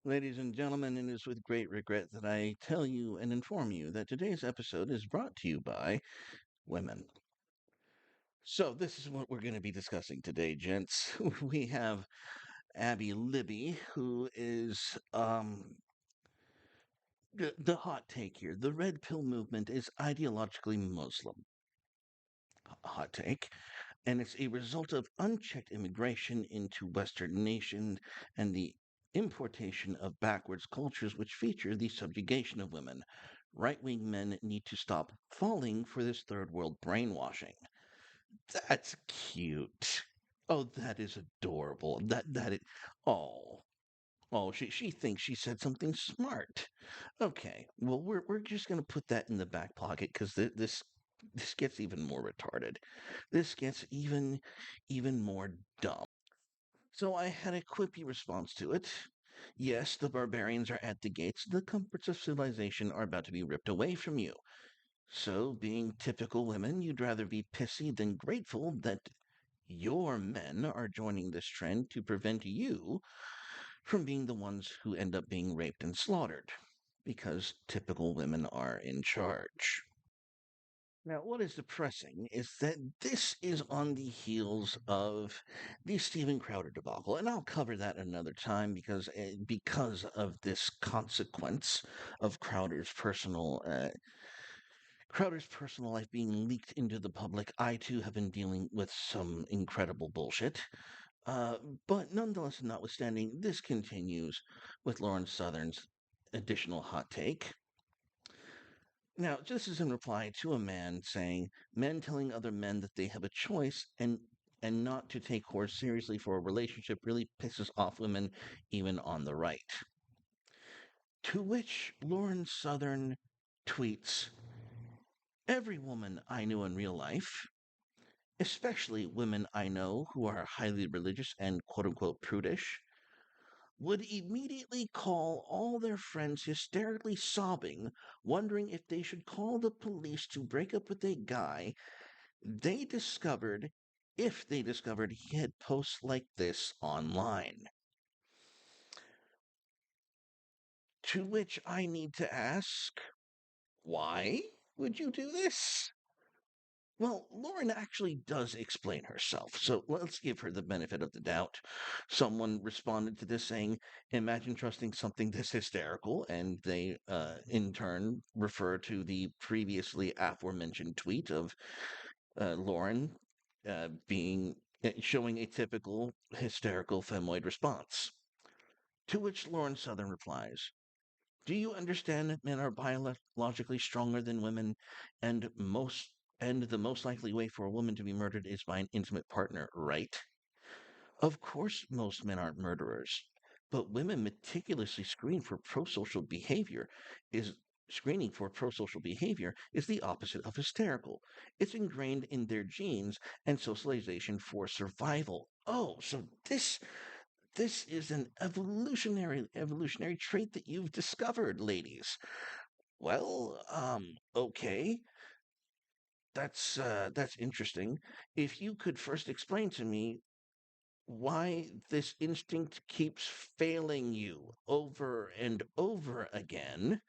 Ladies and gentlemen, it is with great regret that I tell you and inform you that today's episode is brought to you by women. So, this is what we're going to be discussing today, gents. We have Abby Libby, who is the hot take here. The red pill movement is ideologically Muslim. Hot take. And it's a result of unchecked immigration into Western nations and the importation of backwards cultures which feature the subjugation of women. Right wing men need to stop falling for this third world brainwashing. That's cute. Oh, that is adorable. Oh. Oh, she thinks she said something smart. Okay, well we're just gonna put that in the back pocket because this gets even more retarded. This gets even more dumb. So I had a quippy response to it. Yes, the barbarians are at the gates. The comforts of civilization are about to be ripped away from you. So, being typical women, you'd rather be pissy than grateful that your men are joining this trend to prevent you from being the ones who end up being raped and slaughtered, because typical women are in charge. Now, what is depressing is that this is on the heels of the Steven Crowder debacle, and I'll cover that another time because of this consequence of Crowder's personal life being leaked into the public. I too have been dealing with some incredible bullshit. Uh, but nonetheless, notwithstanding, this continues with Lauren Southern's additional hot take. Now, this is in reply to a man saying, men telling other men that they have a choice and not to take whores seriously for a relationship really pisses off women, even on the right. To which Lauren Southern tweets, every woman I know in real life, especially women I know who are highly religious and quote unquote prudish, would immediately call all their friends hysterically sobbing, wondering if they should call the police to break up with a guy they discovered if they discovered he had posts like this online. To which I need to ask, why would you do this? Well, Lauren actually does explain herself, so let's give her the benefit of the doubt. Someone responded to this saying, imagine trusting something this hysterical, and they, in turn, refer to the previously aforementioned tweet of Lauren showing a typical hysterical femoid response. To which Lauren Southern replies, do you understand that men are biologically stronger than women, and the most likely way for a woman to be murdered is by an intimate partner, right? Of course, most men aren't murderers, but women meticulously is screening for prosocial behavior is the opposite of hysterical. It's ingrained in their genes and socialization for survival. Oh, so this is an evolutionary trait that you've discovered, ladies. Well, okay. That's interesting. If you could first explain to me why this instinct keeps failing you over and over again,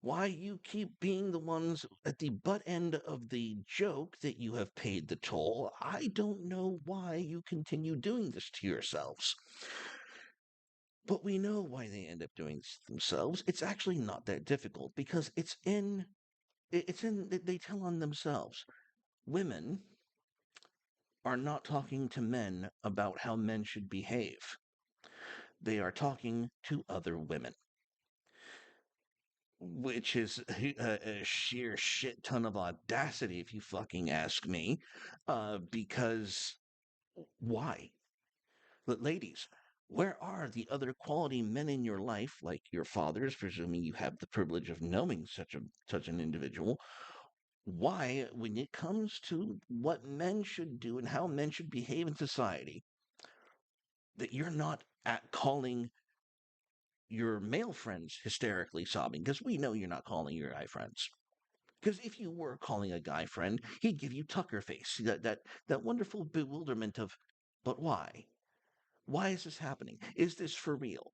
why you keep being the ones at the butt end of the joke that you have paid the toll, I don't know why you continue doing this to yourselves. But we know why they end up doing this themselves. It's actually not that difficult because they tell on themselves. Women are not talking to men about how men should behave. They are talking to other women, which is a sheer shit ton of audacity, if you fucking ask me. Because why? Ladies, where are the other quality men in your life, like your fathers, presuming you have the privilege of knowing such an individual? Why, when it comes to what men should do and how men should behave in society, that you're not at calling your male friends hysterically sobbing? Because we know you're not calling your guy friends. Because if you were calling a guy friend, he'd give you Tucker face, that wonderful bewilderment of, but why? Why is this happening? Is this for real?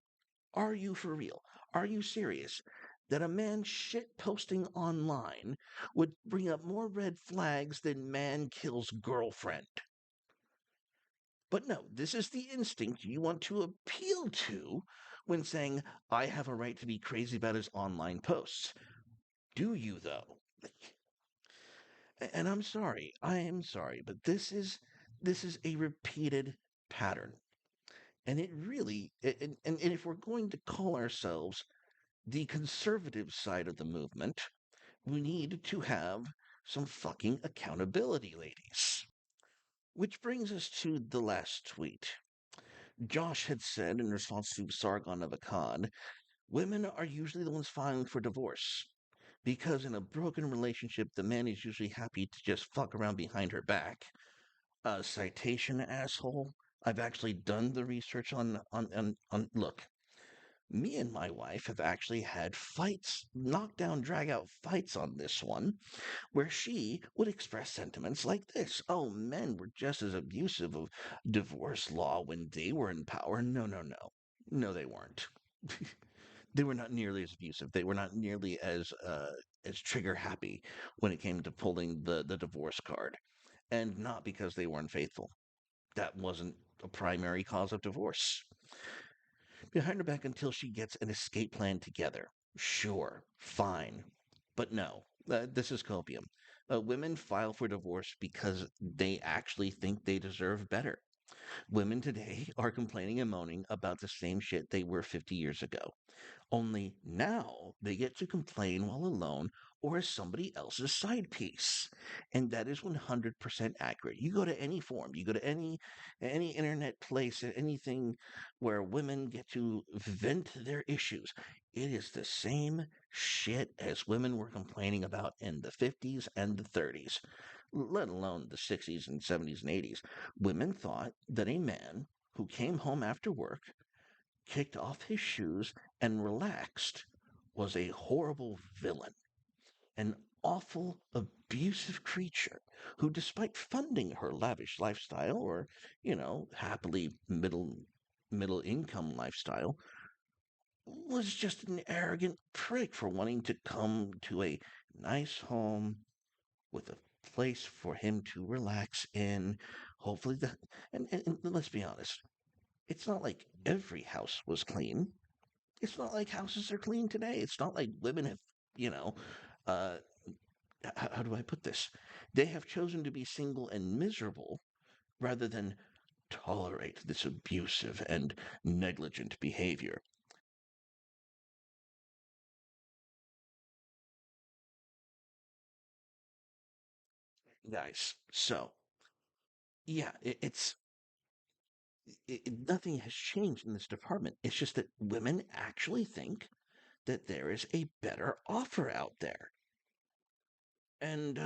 Are you for real? Are you serious? That a man shit posting online would bring up more red flags than man kills girlfriend. But no, this is the instinct you want to appeal to when saying, I have a right to be crazy about his online posts. Do you, though? And I'm sorry, I am sorry, but this is a repeated pattern. And it really, and if we're going to call ourselves the conservative side of the movement, we need to have some fucking accountability, ladies. Which brings us to the last tweet. Josh had said in response to Sargon of Akkad, women are usually the ones filing for divorce. Because in a broken relationship, the man is usually happy to just fuck around behind her back. Citation, asshole. I've actually done the research on look, me and my wife have actually had fights, knockdown, drag out fights on this one, where she would express sentiments like this. Oh, men were just as abusive of divorce law when they were in power. No, no, no. No, they weren't. They were not nearly as abusive. They were not nearly as trigger happy when it came to pulling the divorce card. And not because they weren't faithful. That wasn't a primary cause of divorce. Behind her back until she gets an escape plan together. Sure, fine. But no, this is copium. Women file for divorce because they actually think they deserve better. Women today are complaining and moaning about the same shit they were 50 years ago. Only now they get to complain while alone or as somebody else's side piece. And that is 100% accurate. You go to any forum, you go to any internet place, anything where women get to vent their issues. It is the same shit as women were complaining about in the 50s and the 30s, let alone the 60s and 70s and 80s. Women thought that a man who came home after work, kicked off his shoes, and relaxed was a horrible villain, an awful, abusive creature who, despite funding her lavish lifestyle or, happily middle income lifestyle, was just an arrogant prick for wanting to come to a nice home with a place for him to relax in. Hopefully, and let's be honest, it's not like every house was clean. It's not like houses are clean today. It's not like women have, you know, uh, how do I put this? They have chosen to be single and miserable rather than tolerate this abusive and negligent behavior. Guys, so yeah, nothing has changed in this department. It's just that women actually think that there is a better offer out there. And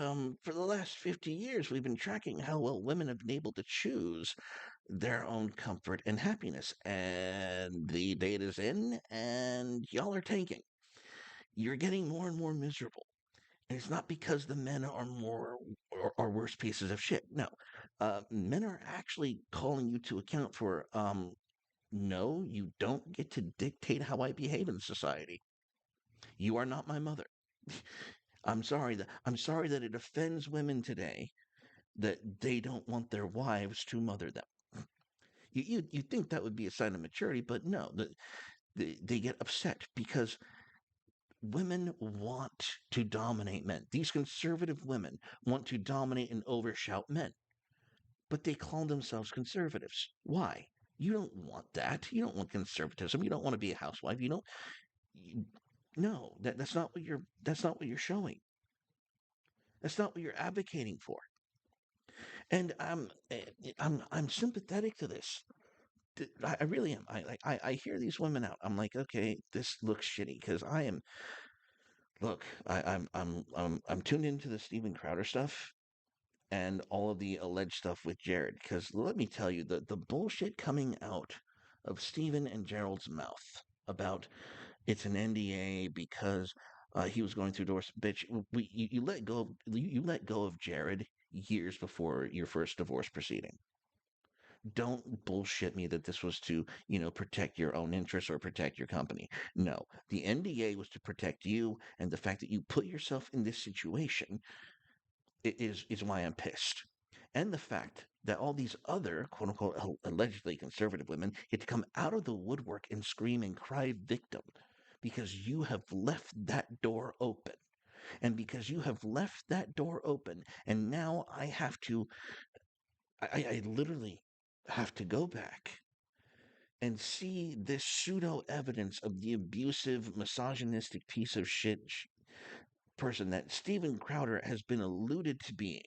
for the last 50 years, we've been tracking how well women have been able to choose their own comfort and happiness. And the data's in, and y'all are tanking. You're getting more and more miserable. And it's not because the men are more or worse pieces of shit. No. Men are actually calling you to account for, no, you don't get to dictate how I behave in society. You are not my mother. I'm sorry that it offends women today that they don't want their wives to mother them. You think that would be a sign of maturity, but no, they get upset because women want to dominate men. These conservative women want to dominate and overshout men, but they call themselves conservatives. Why? You don't want that. You don't want conservatism. You don't want to be a housewife. You don't. You, no, that's not what you're showing. That's not what you're advocating for. And I'm sympathetic to this. I really am. I hear these women out. I'm like, okay, this looks shitty because I am. Look, I'm tuned into the Steven Crowder stuff and all of the alleged stuff with Jared. Because let me tell you, the bullshit coming out of Steven and Gerald's mouth about it's an NDA because he was going through divorce. Bitch, you let go. You let go of Jared years before your first divorce proceeding. Don't bullshit me that this was to, protect your own interests or protect your company. No, the NDA was to protect you, and the fact that you put yourself in this situation is why I'm pissed. And the fact that all these other quote unquote allegedly conservative women get to come out of the woodwork and scream and cry victim because you have left that door open. And because you have left that door open, and now I literally have to go back and see this pseudo evidence of the abusive, misogynistic piece of shit person that Steven Crowder has been alluded to being.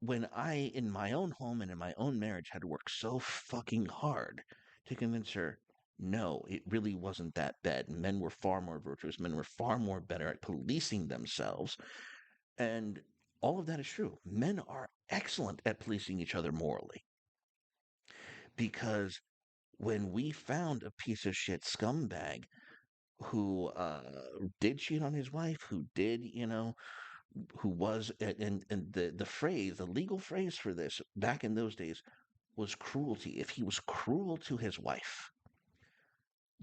When I, in my own home and in my own marriage, had to work so fucking hard to convince her, no, it really wasn't that bad. Men were far more virtuous. Men were far more better at policing themselves. And all of that is true. Men are excellent at policing each other morally. Because when we found a piece of shit scumbag who did cheat on his wife, who did, who was, and the legal phrase for this back in those days was cruelty. If he was cruel to his wife,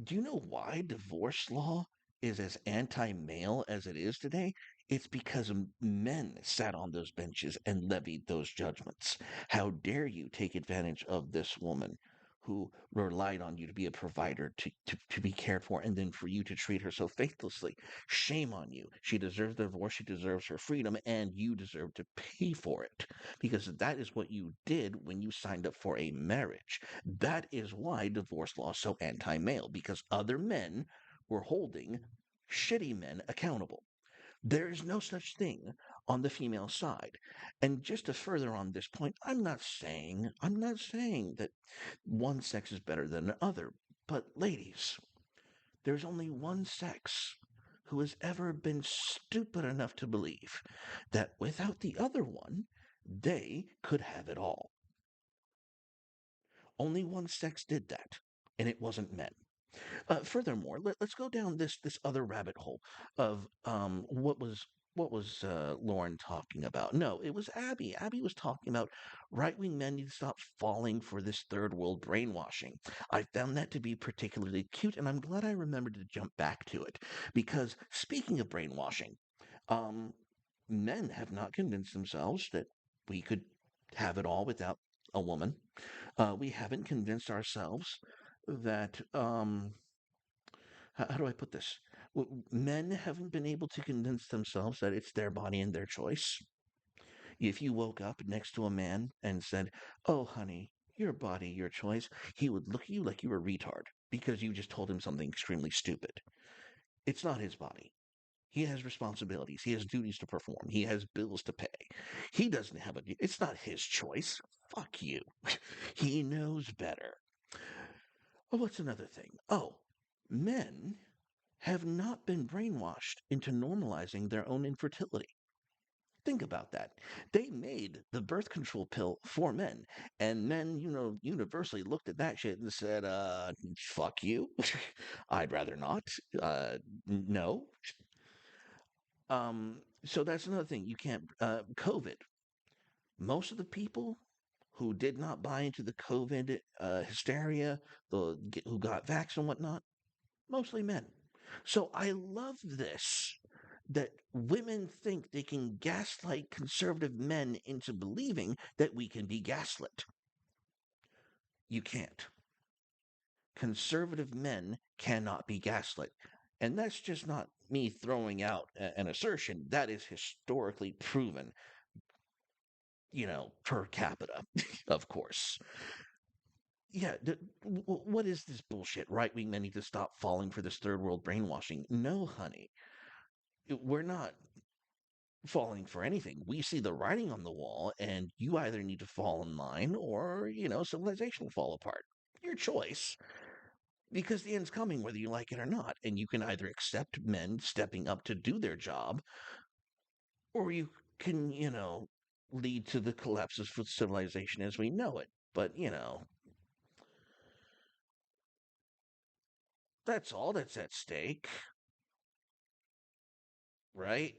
do you know why divorce law is as anti-male as it is today? It's because men sat on those benches and levied those judgments. How dare you take advantage of this woman who relied on you to be a provider, to be cared for, and then for you to treat her so faithlessly? Shame on you. She deserves the divorce, she deserves her freedom, and you deserve to pay for it. Because that is what you did when you signed up for a marriage. That is why divorce law is so anti-male, because other men were holding shitty men accountable. There is no such thing on the female side. And just to further on this point, I'm not saying that one sex is better than the other. But ladies, there's only one sex who has ever been stupid enough to believe that without the other one, they could have it all. Only one sex did that, and it wasn't men. Furthermore, us go down this other rabbit hole of what was Lauren talking about? No, it was Abby. Abby was talking about right wing men need to stop falling for this third world brainwashing. I found that to be particularly cute, and I'm glad I remembered to jump back to it because speaking of brainwashing, um, men have not convinced themselves that we could have it all without a woman. We haven't convinced ourselves that how do I put this? Men haven't been able to convince themselves that it's their body and their choice. If you woke up next to a man and said, "Oh, honey, your body, your choice," he would look at you like you were a retard because you just told him something extremely stupid. It's not his body. He has responsibilities. He has duties to perform. He has bills to pay. He doesn't have a. It's not his choice. Fuck you. He knows better. Oh, what's another thing? Oh, men have not been brainwashed into normalizing their own infertility. Think about that. They made the birth control pill for men, and men, universally looked at that shit and said, fuck you. I'd rather not. No. So that's another thing. You can't, COVID. Most of the people who did not buy into the COVID hysteria, who got vaxxed and whatnot, mostly men. So I love this that women think they can gaslight conservative men into believing that we can be gaslit. You can't. Conservative men cannot be gaslit. And that's just not me throwing out an assertion. That is historically proven, per capita, of course. Yeah, what is this bullshit? Right wing men need to stop falling for this third world brainwashing. No, honey. We're not falling for anything. We see the writing on the wall, and you either need to fall in line or, civilization will fall apart. Your choice, because the end's coming whether you like it or not. And you can either accept men stepping up to do their job, or you can, lead to the collapse of civilization as we know it. But, that's all that's at stake, right?